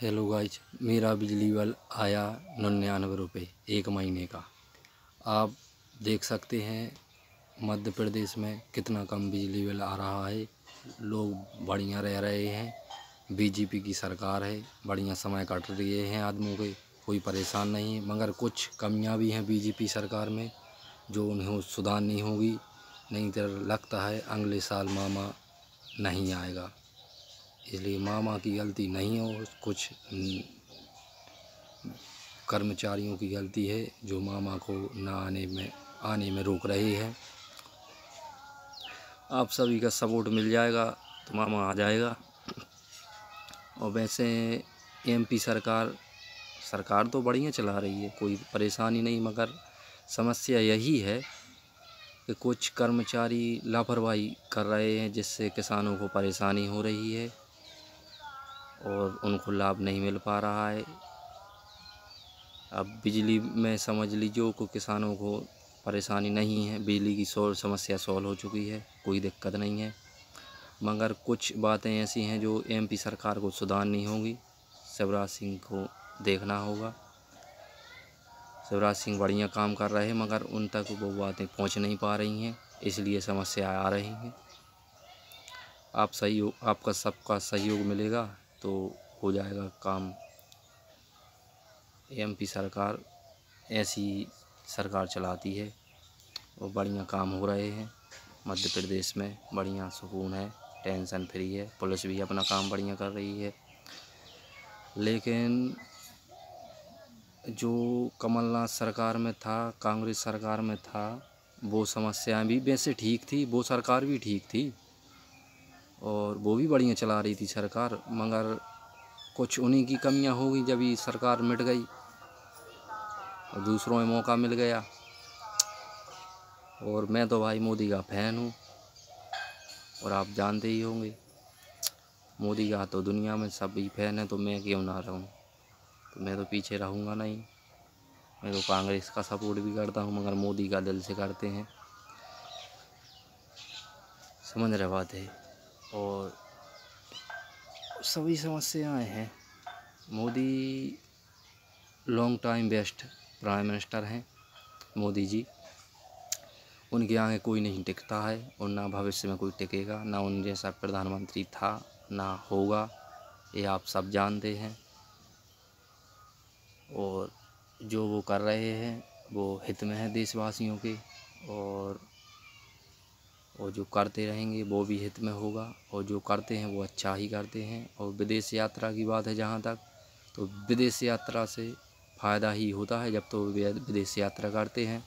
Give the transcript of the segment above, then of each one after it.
Hello guys, मेरा बिजली bill आया 99 रुपये 1 महीने का। आप देख सकते हैं मध्य प्रदेश में कितना कम बिजली बिल आ रहा है। लोग बढ़िया रह रहे हैं। बीजेपी की सरकार है, बढ़िया समय काट रहे हैं आदमियों के, कोई परेशान नहीं है। मगर कुछ कमियां भी हैं बीजेपी सरकार में जो उन्हें सुधारनी होगी, नहीं तो लगता है अगले साल मामा नहीं आएगा। इसलिए मामा की गलती नहीं हो, कुछ कर्मचारियों की गलती है जो मामा को ना आने में रोक रहे हैं। आप सभी का सपोर्ट मिल जाएगा तो मामा आ जाएगा। और वैसे एमपी सरकार तो बढ़िया चला रही है, कोई परेशानी नहीं, मगर समस्या यही है कि कुछ कर्मचारी लापरवाही कर रहे हैं जिससे किसानों को परेशानी हो रही है और उनको लाभ नहीं मिल पा रहा है। अब बिजली में समझ लीजिए को किसानों को परेशानी नहीं है, बिजली की समस्या सॉल्व हो चुकी है, कोई दिक्कत नहीं है। मगर कुछ बातें ऐसी हैं जो एमपी सरकार को सुधारनी होगी। शिवराज सिंह को देखना होगा। शिवराज सिंह बढ़िया काम कर रहे हैं मगर उन तक वो बातें पहुंच नहीं पा रही हैं, इसलिए समस्या आ रही हैं। आपका सबका सहयोग मिलेगा तो हो जाएगा काम। एमपी सरकार ऐसी सरकार चलाती है और बढ़िया काम हो रहे हैं। मध्य प्रदेश में बढ़िया सुकून है, टेंशन फ्री है, पुलिस भी अपना काम बढ़िया कर रही है। लेकिन जो कमलनाथ सरकार में था, कांग्रेस सरकार में था, वो समस्याएं भी वैसे ठीक थी, वो सरकार भी ठीक थी और वो भी बढ़िया चला रही थी सरकार। मगर कुछ उन्हीं की कमियां हो गई जब ये सरकार मिट गई और दूसरों में मौका मिल गया। और मैं तो भाई मोदी का फ़ैन हूँ और आप जानते ही होंगे मोदी का तो दुनिया में सभी फ़ैन है, तो मैं क्यों ना रहूँ। तो मैं तो पीछे रहूँगा नहीं। मैं तो कांग्रेस का सपोर्ट भी करता हूँ मगर मोदी का दिल से करते हैं, समझ रहे बात है। और सभी समस्याएं हैं। Modi long time best prime minister हैं मोदी जी। उनके आगे कोई नहीं टिकता है और ना भविष्य में कोई टिकेगा, ना उन जैसा प्रधानमंत्री था ना होगा, ये आप सब जानते हैं। और जो वो कर रहे हैं वो हित में है देशवासियों के, और जो करते रहेंगे वो भी हित में होगा। और जो करते हैं वो अच्छा ही करते हैं। और विदेश यात्रा की बात है जहाँ तक, तो विदेश यात्रा से फ़ायदा ही होता है जब तो विदेश यात्रा करते हैं।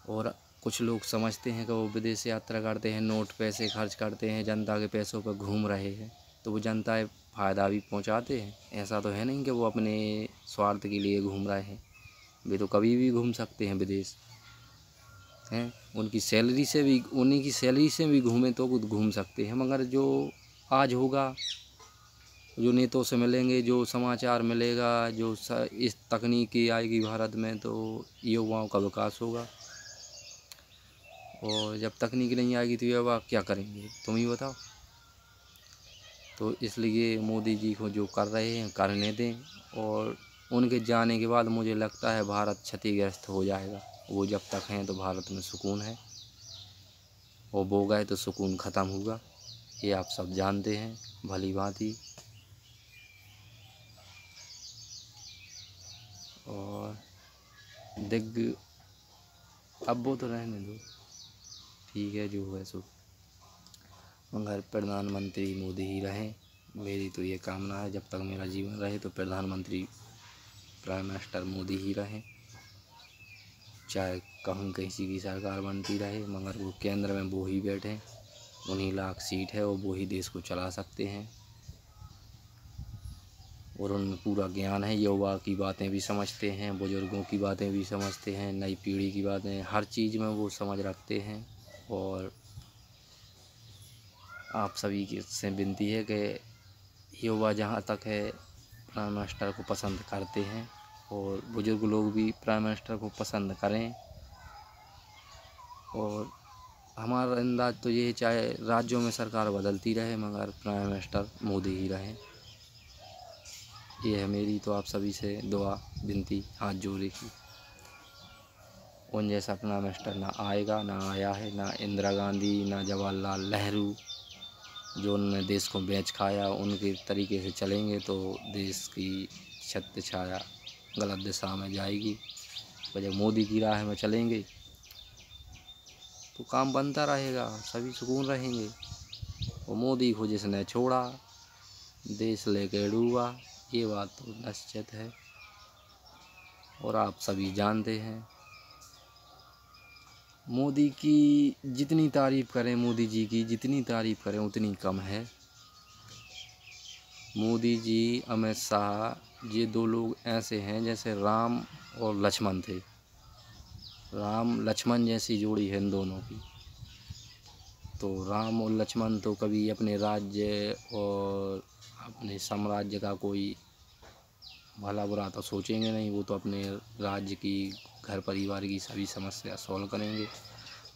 और कुछ लोग समझते हैं कि वो विदेश यात्रा करते हैं, नोट पैसे खर्च करते हैं, जनता के पैसों पर घूम रहे हैं, तो वो जनता फ़ायदा भी पहुंचाते हैं। ऐसा तो है नहीं कि वो अपने स्वार्थ के लिए घूम रहे हैं, वे तो कभी भी घूम सकते हैं विदेश हैं। उन्हीं की सैलरी से भी घूमें तो खुद घूम सकते हैं। मगर जो आज होगा, जो नेताओं से मिलेंगे, जो समाचार मिलेगा, इस तकनीकी आएगी भारत में तो युवाओं का विकास होगा। और जब तकनीक नहीं आएगी तो युवा क्या करेंगे, तुम ही बताओ। तो इसलिए मोदी जी को जो कर रहे हैं करने दें। और उनके जाने के बाद मुझे लगता है भारत क्षतिग्रस्त हो जाएगा। वो जब तक हैं तो भारत में सुकून है, और वो गए तो सुकून ख़त्म होगा, ये आप सब जानते हैं भली भांति। और अब वो तो रहने दो, ठीक है जो है सो, मगर प्रधानमंत्री मोदी ही रहें। मेरी तो ये कामना है, जब तक मेरा जीवन रहे तो प्रधानमंत्री प्राइम मिनिस्टर मोदी ही रहें। चाहे कहूँ किसी की सरकार बनती रहे, मगर वो केंद्र में वो ही बैठें। उन्हीं लाख सीट है और वो ही देश को चला सकते हैं और उनमें पूरा ज्ञान है। युवा की बातें भी समझते हैं, बुजुर्गों की बातें भी समझते हैं, नई पीढ़ी की बातें, हर चीज़ में वो समझ रखते हैं। और आप सभी की से विनती है कि युवा जहाँ तक है प्राइम मिनिस्टर को पसंद करते हैं, और बुजुर्ग लोग भी प्राइम मिनिस्टर को पसंद करें। और हमारा अंदाज़ तो ये, चाहे राज्यों में सरकार बदलती रहे मगर प्राइम मिनिस्टर मोदी ही रहे। ये है मेरी तो आप सभी से दुआ विनती हाथ जोड़े की। उन जैसा अपना मिस्टर ना आएगा, ना आया है, ना इंदिरा गांधी, ना जवाहरलाल नेहरू, जो उन्होंने देश को बेच खाया, उनके तरीके से चलेंगे तो देश की छत्र छाया गलत दिशा में जाएगी। पर जब मोदी की राह में चलेंगे तो काम बनता रहेगा, सभी सुकून रहेंगे। और मोदी को जिसने छोड़ा देश लेके डूबा, ये बात तो निश्चित है और आप सभी जानते हैं। मोदी की जितनी तारीफ़ करें, मोदी जी की जितनी तारीफ़ करें उतनी कम है। मोदी जी, अमित शाह, ये दो लोग ऐसे हैं जैसे राम और लक्ष्मण थे। राम लक्ष्मण जैसी जोड़ी है इन दोनों की। तो राम और लक्ष्मण तो कभी अपने राज्य और अपने साम्राज्य का कोई भला बुरा तो सोचेंगे नहीं, वो तो अपने राज्य की, घर परिवार की सभी समस्या सॉल्व करेंगे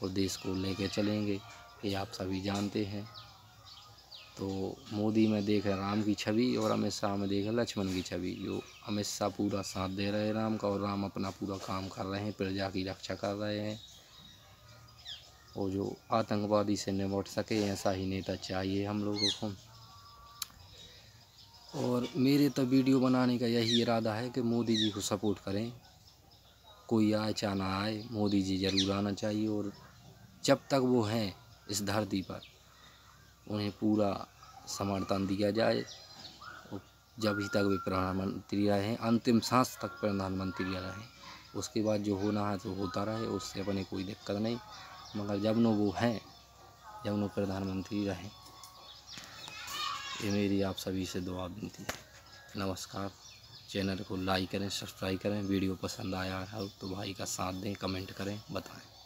और देश को लेके चलेंगे, ये आप सभी जानते हैं। तो मोदी में देखे राम की छवि और अमित शाह में देखे लक्ष्मण की छवि। जो अमित शाह पूरा साथ दे रहे हैं राम का और राम अपना पूरा काम कर रहे हैं, प्रजा की रक्षा कर रहे हैं। और जो आतंकवादी से निपट सके ऐसा ही नेता चाहिए हम लोगों को। और मेरे तो वीडियो बनाने का यही इरादा है कि मोदी जी को सपोर्ट करें, कोई आए चाहे ना आए, मोदी जी ज़रूर आना चाहिए। और जब तक वो हैं इस धरती पर उन्हें पूरा समर्थन दिया जाए और जब तक वे प्रधानमंत्री रहें, अंतिम सांस तक प्रधानमंत्री रहें। उसके बाद जो होना है तो होता रहे, उससे अपने कोई दिक्कत नहीं, मगर जब न वो हैं, जब न प्रधानमंत्री रहें। ये मेरी आप सभी से दुआ विनती है। नमस्कार। चैनल को लाइक करें, सब्सक्राइब करें। वीडियो पसंद आया है तो भाई का साथ दें, कमेंट करें, बताएं।